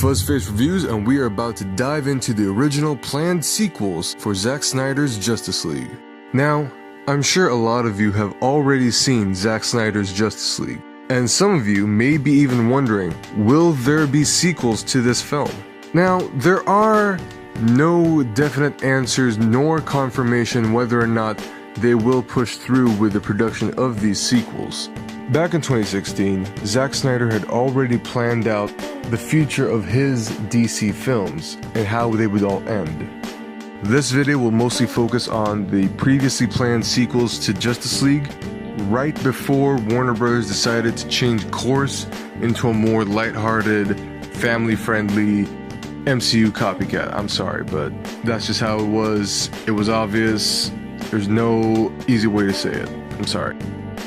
Fuzzface Reviews, and we are about to dive into the original planned sequels for Zack Snyder's Justice League. Now, I'm sure a lot of you have already seen Zack Snyder's Justice League, and some of you may be even wondering, will there be sequels to this film? Now, there are no definite answers nor confirmation whether or not they will push through with the production of these sequels. Back in 2016, Zack Snyder had already planned out the future of his DC films and how they would all end. This video will mostly focus on the previously planned sequels to Justice League, right before Warner Bros. Decided to change course into a more lighthearted, family-friendly MCU copycat. I'm sorry, but that's just how it was. It was obvious. There's no easy way to say it. I'm sorry.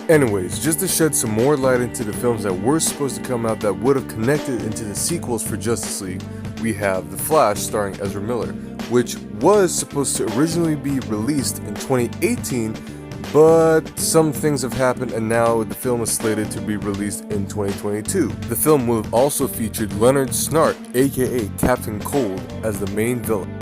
Anyways, just to shed some more light into the films that were supposed to come out that would have connected into the sequels for Justice League, we have The Flash starring Ezra Miller, which was supposed to originally be released in 2018, but some things have happened and now the film is slated to be released in 2022. The film will have also featured Leonard Snart, aka Captain Cold, as the main villain.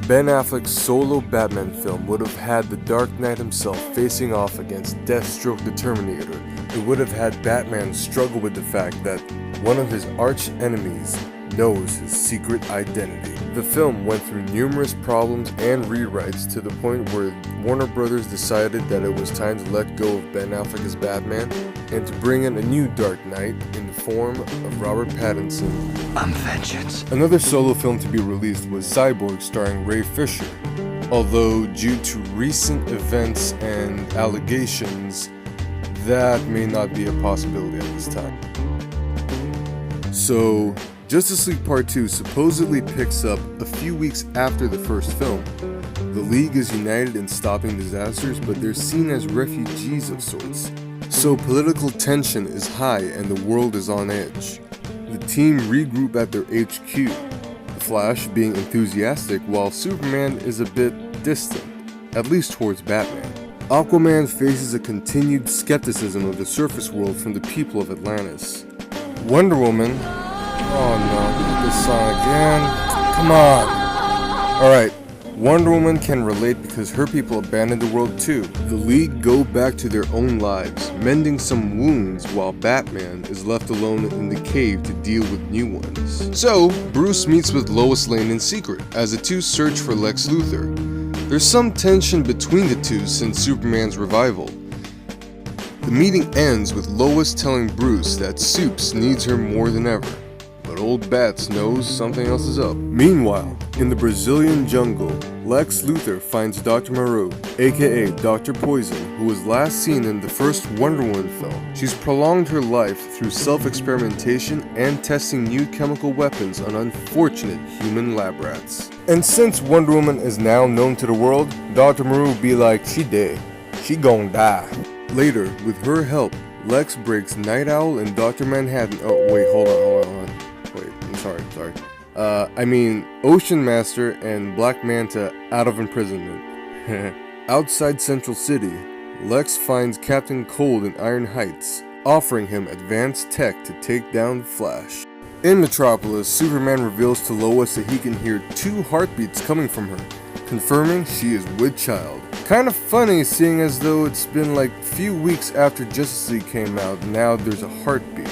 Ben Affleck's solo Batman film would have had the Dark Knight himself facing off against Deathstroke the Terminator. It would have had Batman struggle with the fact that one of his arch enemies knows his secret identity. The film went through numerous problems and rewrites to the point where Warner Bros. Decided that it was time to let go of Ben Affleck as Batman and to bring in a new Dark Knight in the form of Robert Pattinson. I'm vengeance. Another solo film to be released was Cyborg starring Ray Fisher, although due to recent events and allegations, that may not be a possibility at this time. So, Justice League Part 2 supposedly picks up a few weeks after the first film. The League is united in stopping disasters, but they're seen as refugees of sorts. So political tension is high and the world is on edge. The team regroup at their HQ, the Flash being enthusiastic while Superman is a bit distant, at least towards Batman. Aquaman faces a continued skepticism of the surface world from the people of Atlantis. Wonder Woman... Oh no, this song again. Come on. Alright, Wonder Woman can relate because her people abandoned the world too. The League go back to their own lives, mending some wounds while Batman is left alone in the cave to deal with new ones. So, Bruce meets with Lois Lane in secret as the two search for Lex Luthor. There's some tension between the two since Superman's revival. The meeting ends with Lois telling Bruce that Supes needs her more than ever. But old Bats knows something else is up. Meanwhile, in the Brazilian jungle, Lex Luthor finds Dr. Moreau, aka Dr. Poison, who was last seen in the first Wonder Woman film. She's prolonged her life through self-experimentation and testing new chemical weapons on unfortunate human lab rats. And since Wonder Woman is now known to the world, Dr. Moreau be like, she dead. She gon' die. Later, with her help, Lex breaks Night Owl and Dr. Manhattan. Oh, wait, hold on. Wait, I'm sorry. Ocean Master and Black Manta out of imprisonment. Outside Central City, Lex finds Captain Cold in Iron Heights, offering him advanced tech to take down the Flash. In Metropolis, Superman reveals to Lois that he can hear 2 heartbeats coming from her, confirming she is with child. Kind of funny seeing as though it's been like a few weeks after Justice League came out, now there's a heartbeat.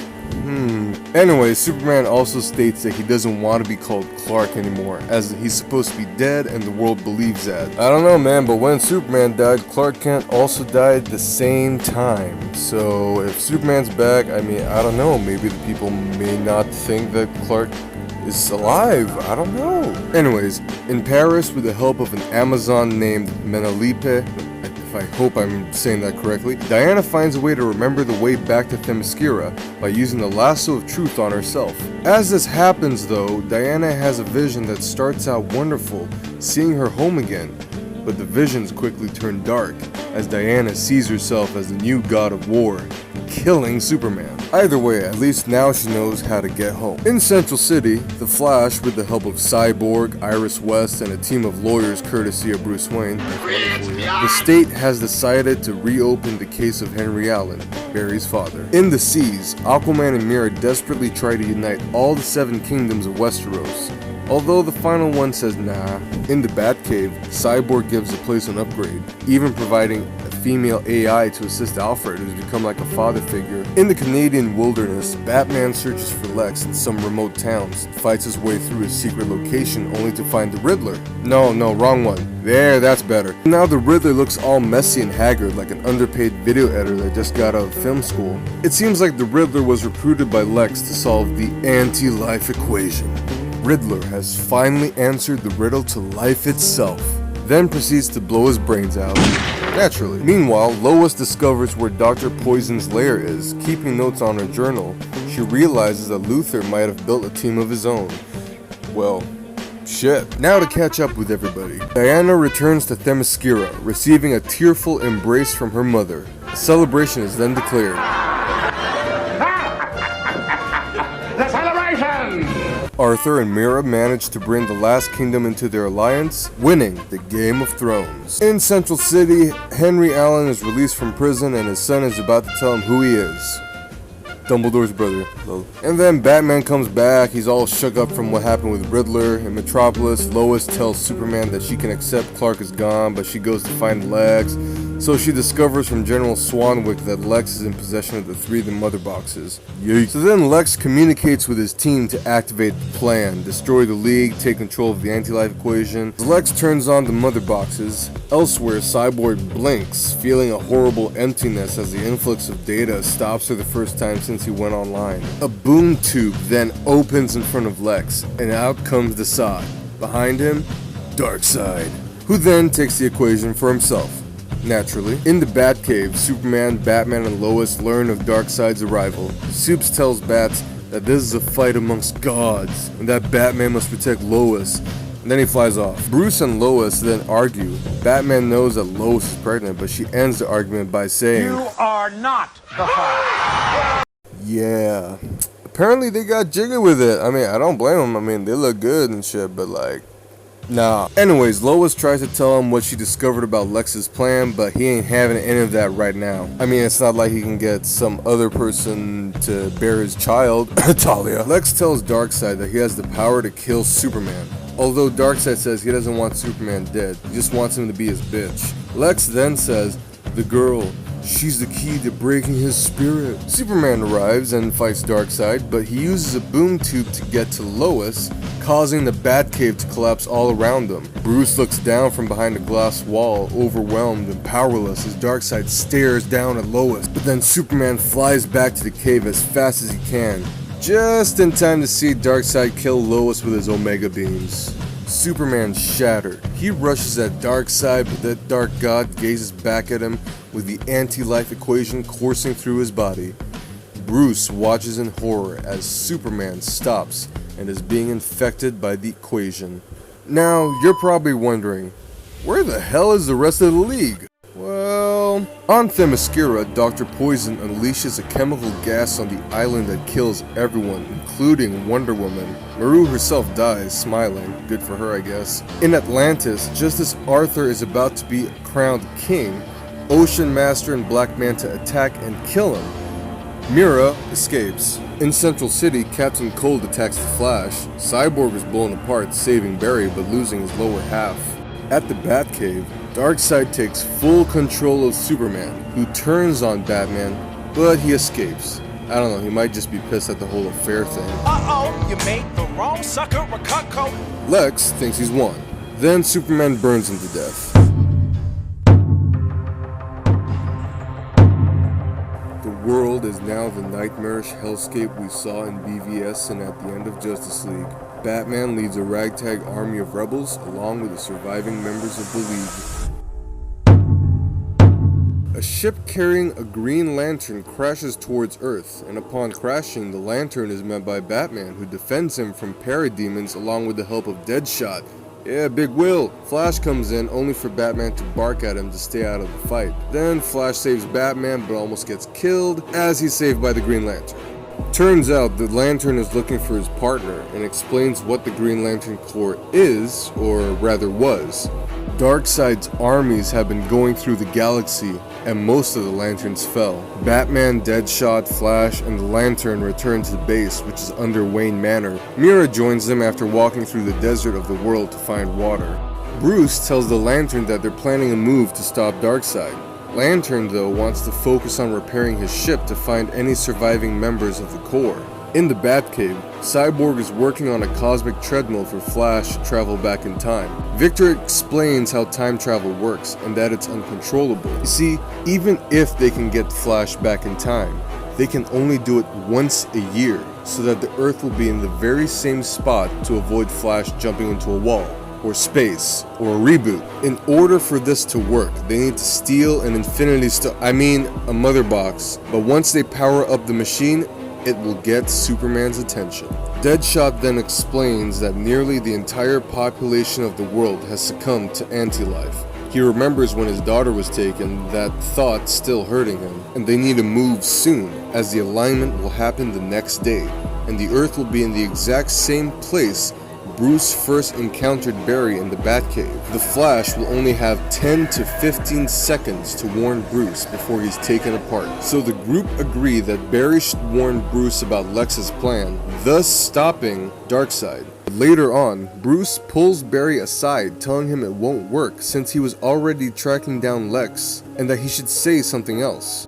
Anyway, Superman also states that he doesn't want to be called Clark anymore, as he's supposed to be dead and the world believes that. I don't know, man, but when Superman died, Clark Kent also died at the same time. So if Superman's back, I don't know, maybe the people may not think that Clark is alive, I don't know. Anyways, in Paris, with the help of an Amazon named Menalipe, I hope I'm saying that correctly, Diana finds a way to remember the way back to Themyscira by using the lasso of truth on herself. As this happens though, Diana has a vision that starts out wonderful, seeing her home again, but the visions quickly turn dark as Diana sees herself as the new god of war, killing Superman. Either way, at least now she knows how to get home. In Central City, the Flash, with the help of Cyborg, Iris West, and a team of lawyers courtesy of Bruce Wayne, the state has decided to reopen the case of Henry Allen, Barry's father. In the seas, Aquaman and Mera desperately try to unite all the 7 kingdoms of Westeros, although the final one says nah. In the Batcave, Cyborg gives the place an upgrade, even providing a female AI to assist Alfred, who's become like a father figure. In the Canadian wilderness, Batman searches for Lex in some remote towns, fights his way through his secret location only to find the Riddler. No, wrong one. There, that's better. Now the Riddler looks all messy and haggard like an underpaid video editor that just got out of film school. It seems like the Riddler was recruited by Lex to solve the anti-life equation. Riddler has finally answered the riddle to life itself, then proceeds to blow his brains out. Naturally. Meanwhile, Lois discovers where Dr. Poison's lair is. Keeping notes on her journal, she realizes that Luthor might have built a team of his own. Well, shit. Now to catch up with everybody. Diana returns to Themyscira, receiving a tearful embrace from her mother. A celebration is then declared. The celebration! Arthur and Mera manage to bring the last kingdom into their alliance, winning the Game of Thrones. In Central City, Henry Allen is released from prison and his son is about to tell him who he is. Dumbledore's brother. And then Batman comes back. He's all shook up from what happened with Riddler. In Metropolis, Lois tells Superman that she can accept Clark is gone, but she goes to find Lex. So she discovers from General Swanwick that Lex is in possession of the 3 of the mother boxes. Yeet. So then Lex communicates with his team to activate the plan, destroy the League, take control of the anti-life equation. Lex turns on the mother boxes. Elsewhere, Cyborg blinks, feeling a horrible emptiness as the influx of data stops for the first time since he went online. A boom tube then opens in front of Lex, and out comes the Sod. Behind him, Darkseid, who then takes the equation for himself. Naturally. In the Batcave, Superman, Batman, and Lois learn of Darkseid's arrival. Supes tells Bats that this is a fight amongst gods, and that Batman must protect Lois, and then he flies off. Bruce and Lois then argue. Batman knows that Lois is pregnant, but she ends the argument by saying, You are not the father. Yeah. Apparently they got jiggy with it. I mean, I don't blame them. I mean, they look good and shit, but like, nah. Anyways, Lois tries to tell him what she discovered about Lex's plan, but he ain't having any of that right now. I mean, it's not like he can get some other person to bear his child. Talia. Lex tells Darkseid that he has the power to kill Superman. Although Darkseid says he doesn't want Superman dead, he just wants him to be his bitch. Lex then says, the girl, she's the key to breaking his spirit. Superman arrives and fights Darkseid, but he uses a boom tube to get to Lois, causing the Batcave to collapse all around them. Bruce looks down from behind a glass wall, overwhelmed and powerless as Darkseid stares down at Lois. But then Superman flies back to the cave as fast as he can, just in time to see Darkseid kill Lois with his Omega beams. Superman's shattered. He rushes at Darkseid, but that dark god gazes back at him with the anti-life equation coursing through his body. Bruce watches in horror as Superman stops and is being infected by the equation. Now, you're probably wondering, where the hell is the rest of the League? Well, on Themyscira, Dr. Poison unleashes a chemical gas on the island that kills everyone, including Wonder Woman. Maru herself dies, smiling. Good for her, I guess. In Atlantis, just as Arthur is about to be crowned king, Ocean Master and Black Manta attack and kill him. Mera escapes. In Central City, Captain Cold attacks the Flash. Cyborg is blown apart, saving Barry but losing his lower half. At the Batcave, Darkseid takes full control of Superman, who turns on Batman, but he escapes. I don't know, he might just be pissed at the whole affair thing. Uh-oh, you made the wrong sucker a cutcoat. Lex thinks he's won. Then Superman burns him to death. The world is now the nightmarish hellscape we saw in BVS and at the end of Justice League. Batman leads a ragtag army of rebels along with the surviving members of the League. A ship carrying a Green Lantern crashes towards Earth, and upon crashing, the Lantern is met by Batman, who defends him from parademons along with the help of Deadshot. Yeah, Big Will. Flash comes in only for Batman to bark at him to stay out of the fight. Then Flash saves Batman but almost gets killed as he's saved by the Green Lantern. Turns out the Lantern is looking for his partner and explains what the Green Lantern Corps is, or rather was. Darkseid's armies have been going through the galaxy and most of the Lanterns fell. Batman, Deadshot, Flash, and the Lantern return to the base, which is under Wayne Manor. Mira joins them after walking through the desert of the world to find water. Bruce tells the Lantern that they're planning a move to stop Darkseid. Lantern, though, wants to focus on repairing his ship to find any surviving members of the Corps. In the Batcave, Cyborg is working on a cosmic treadmill for Flash to travel back in time. Victor explains how time travel works and that it's uncontrollable. You see, even if they can get Flash back in time, they can only do it once a year, so that the Earth will be in the very same spot to avoid Flash jumping into a wall, or space, or a reboot. In order for this to work, they need to steal an Infinity Stone, a Mother Box, but once they power up the machine, it will get Superman's attention. Deadshot then explains that nearly the entire population of the world has succumbed to anti-life. He remembers when his daughter was taken, that thought still hurting him, and they need to move soon, as the alignment will happen the next day, and the Earth will be in the exact same place Bruce first encountered Barry in the Batcave. The Flash will only have 10 to 15 seconds to warn Bruce before he's taken apart. So the group agree that Barry should warn Bruce about Lex's plan, thus stopping Darkseid. Later on, Bruce pulls Barry aside, telling him it won't work since he was already tracking down Lex and that he should say something else.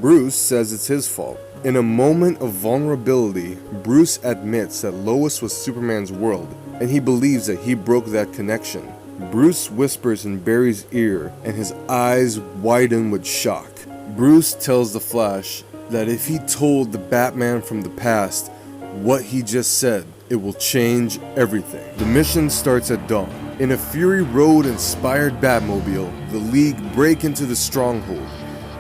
Bruce says it's his fault. In a moment of vulnerability, Bruce admits that Lois was Superman's world, and he believes that he broke that connection. Bruce whispers in Barry's ear, and his eyes widen with shock. Bruce tells the Flash that if he told the Batman from the past what he just said, it will change everything. The mission starts at dawn. In a Fury Road-inspired Batmobile, the League break into the Stronghold,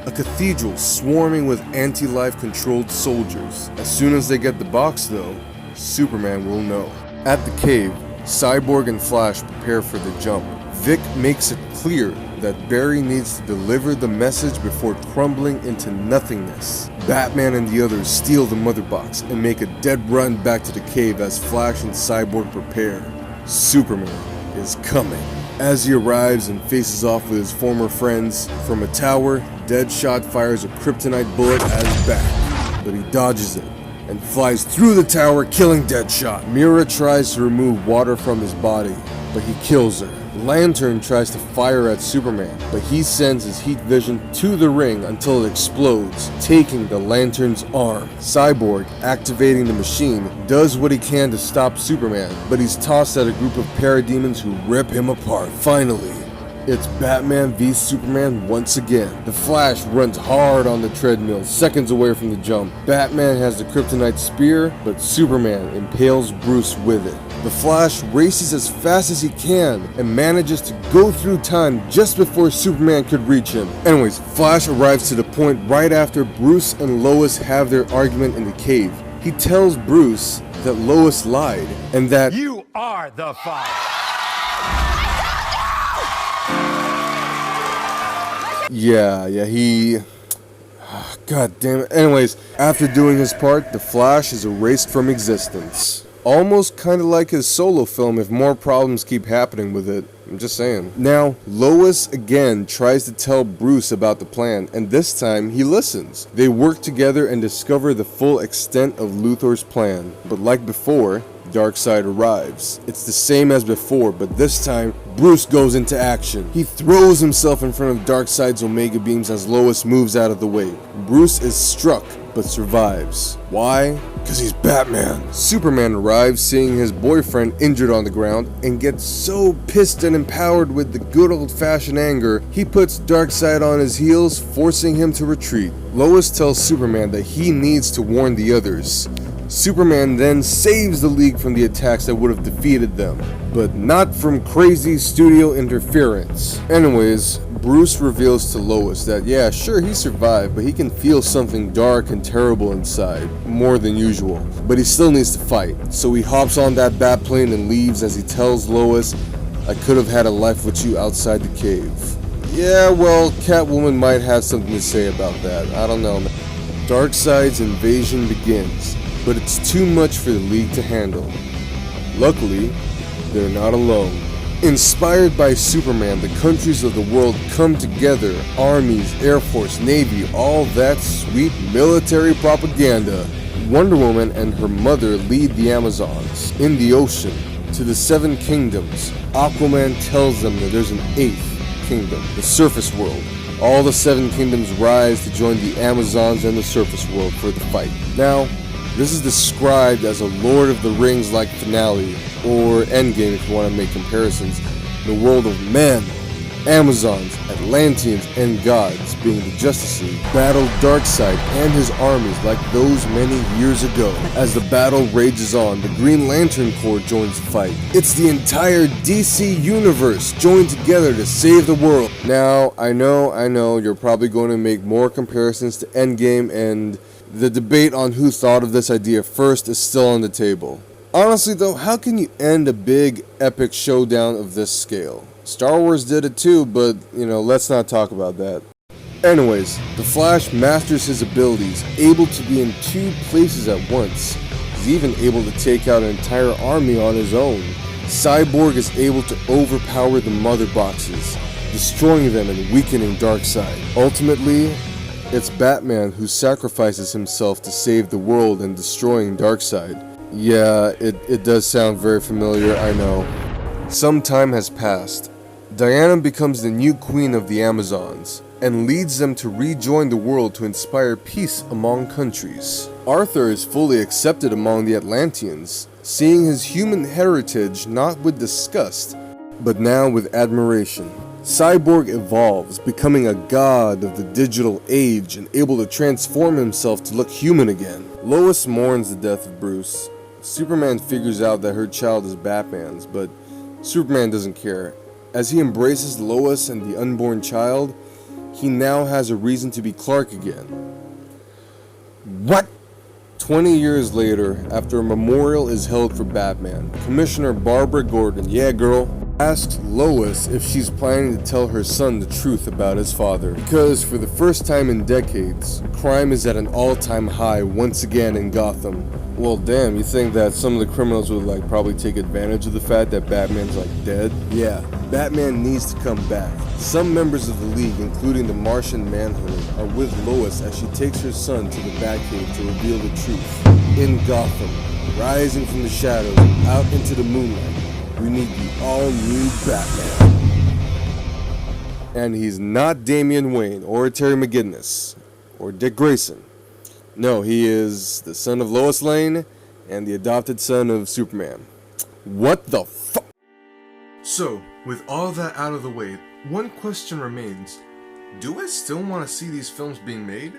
a cathedral swarming with anti-life controlled soldiers. As soon as they get the box though, Superman will know. At the cave, Cyborg and Flash prepare for the jump. Vic makes it clear that Barry needs to deliver the message before crumbling into nothingness. Batman and the others steal the Mother Box and make a dead run back to the cave as Flash and Cyborg prepare. Superman is coming. As he arrives and faces off with his former friends, from a tower, Deadshot fires a kryptonite bullet at his back, but he dodges it and flies through the tower, killing Deadshot. Mira tries to remove water from his body, but he kills her. Lantern tries to fire at Superman, but he sends his heat vision to the ring until it explodes, taking the Lantern's arm. Cyborg, activating the machine, does what he can to stop Superman, but he's tossed at a group of parademons who rip him apart. Finally, it's Batman v Superman once again. The Flash runs hard on the treadmill, seconds away from the jump. Batman has the kryptonite spear, but Superman impales Bruce with it. The Flash races as fast as he can and manages to go through time just before Superman could reach him. Anyways, Flash arrives to the point right after Bruce and Lois have their argument in the cave. He tells Bruce that Lois lied and that You are the Father. God damn it. Anyways, after doing his part, the Flash is erased from existence. Almost kind of like his solo film if more problems keep happening with it. I'm just saying. Now, Lois again tries to tell Bruce about the plan, and this time he listens. They work together and discover the full extent of Luthor's plan. But like before, Darkseid arrives. It's the same as before, but this time, Bruce goes into action. He throws himself in front of Darkseid's Omega Beams as Lois moves out of the way. Bruce is struck, but survives. Why? Because he's Batman. Superman arrives, seeing his boyfriend injured on the ground, and gets so pissed and empowered with the good old-fashioned anger, he puts Darkseid on his heels, forcing him to retreat. Lois tells Superman that he needs to warn the others. Superman then saves the League from the attacks that would have defeated them, but not from crazy studio interference. Anyways, Bruce reveals to Lois that yeah, sure he survived, but he can feel something dark and terrible inside, more than usual. But he still needs to fight, so he hops on that Batplane and leaves as he tells Lois I could have had a life with you outside the cave. Yeah, well, Catwoman might have something to say about that. I don't know, man. Darkseid's invasion begins, but it's too much for the League to handle. Luckily, they're not alone. Inspired by Superman, the countries of the world come together. Armies, Air Force, Navy, all that sweet military propaganda. Wonder Woman and her mother lead the Amazons in the ocean to the 7 kingdoms. Aquaman tells them that there's an 8th kingdom, the surface world. All the 7 kingdoms rise to join the Amazons and the surface world for the fight. Now, this is described as a Lord of the Rings-like finale, or Endgame if you want to make comparisons. The world of men, Amazons, Atlanteans, and gods, being the Justice League, battle Darkseid and his armies like those many years ago. As the battle rages on, the Green Lantern Corps joins the fight. It's the entire DC universe joined together to save the world. Now, I know, you're probably going to make more comparisons to Endgame, and the debate on who thought of this idea first is still on the table. Honestly though, how can you end a big epic showdown of this scale? Star Wars did it too, but let's not talk about that. Anyways, the Flash masters his abilities, able to be in 2 places at once. He's even able to take out an entire army on his own. Cyborg is able to overpower the Mother Boxes, destroying them and weakening Darkseid. Ultimately, it's Batman who sacrifices himself to save the world and destroying Darkseid. Yeah, it does sound very familiar, I know. Some time has passed. Diana becomes the new queen of the Amazons and leads them to rejoin the world to inspire peace among countries. Arthur is fully accepted among the Atlanteans, seeing his human heritage not with disgust, but now with admiration. Cyborg evolves, becoming a god of the digital age and able to transform himself to look human again. Lois mourns the death of Bruce. Superman figures out that her child is Batman's, but Superman doesn't care. As he embraces Lois and the unborn child, he now has a reason to be Clark again. What? 20 years later, after a memorial is held for Batman, Commissioner Barbara Gordon, yeah girl, asks Lois if she's planning to tell her son the truth about his father. Because for the first time in decades, crime is at an all-time high once again in Gotham. Well damn, you think that some of the criminals would probably take advantage of the fact that Batman's dead? Yeah, Batman needs to come back. Some members of the League, including the Martian Manhunter, are with Lois as she takes her son to the Batcave to reveal the truth. In Gotham, rising from the shadows and out into the moonlight, we need the all-new Batman. And he's not Damian Wayne, or Terry McGinnis, or Dick Grayson. No, he is the son of Lois Lane and the adopted son of Superman. What the fuck? So, with all that out of the way, one question remains. Do I still want to see these films being made?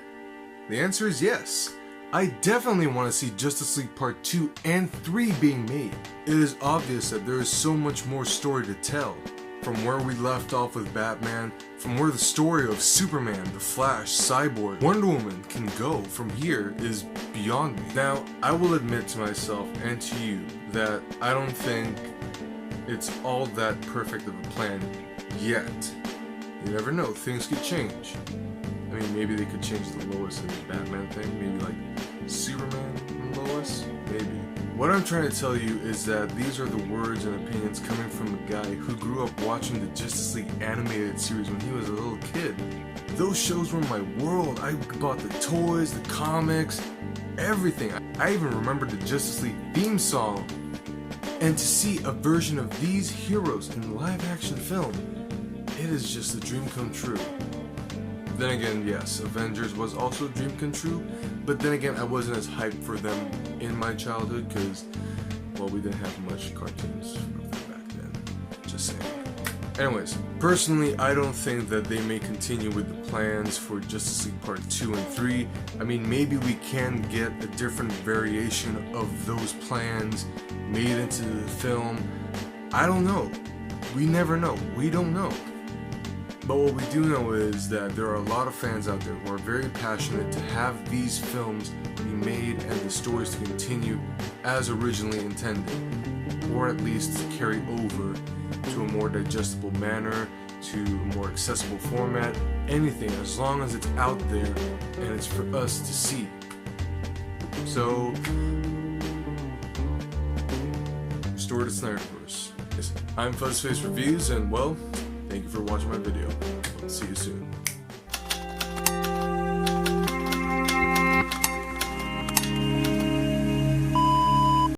The answer is yes. I definitely want to see Justice League Part 2 and 3 being made. It is obvious that there is so much more story to tell. From where we left off with Batman, from where the story of Superman, the Flash, Cyborg, Wonder Woman can go from here is beyond me. Now, I will admit to myself and to you that I don't think it's all that perfect of a plan yet. You never know, things could change. I mean, maybe they could change the Lois and the Batman thing, maybe Superman and Lois, maybe. What I'm trying to tell you is that these are the words and opinions coming from a guy who grew up watching the Justice League animated series when he was a little kid. Those shows were my world. I bought the toys, the comics, everything. I even remember the Justice League theme song. And to see a version of these heroes in live action film, it is just a dream come true. Then again, yes, Avengers was also a dream come true, but then again, I wasn't as hyped for them in my childhood because, well, we didn't have much cartoons of them back then. Just saying. Anyways, personally, I don't think that they may continue with the plans for Justice League Part 2 and 3. I mean, maybe we can get a different variation of those plans made into the film. I don't know. We never know. We don't know. But what we do know is that there are a lot of fans out there who are very passionate to have these films be made and the stories to continue as originally intended, or at least to carry over to a more digestible manner, to a more accessible format, anything, as long as it's out there and it's for us to see. So, restore the Snyderverse. Yes, I'm Fuzzface Reviews, and well, thank you for watching my video. See you soon.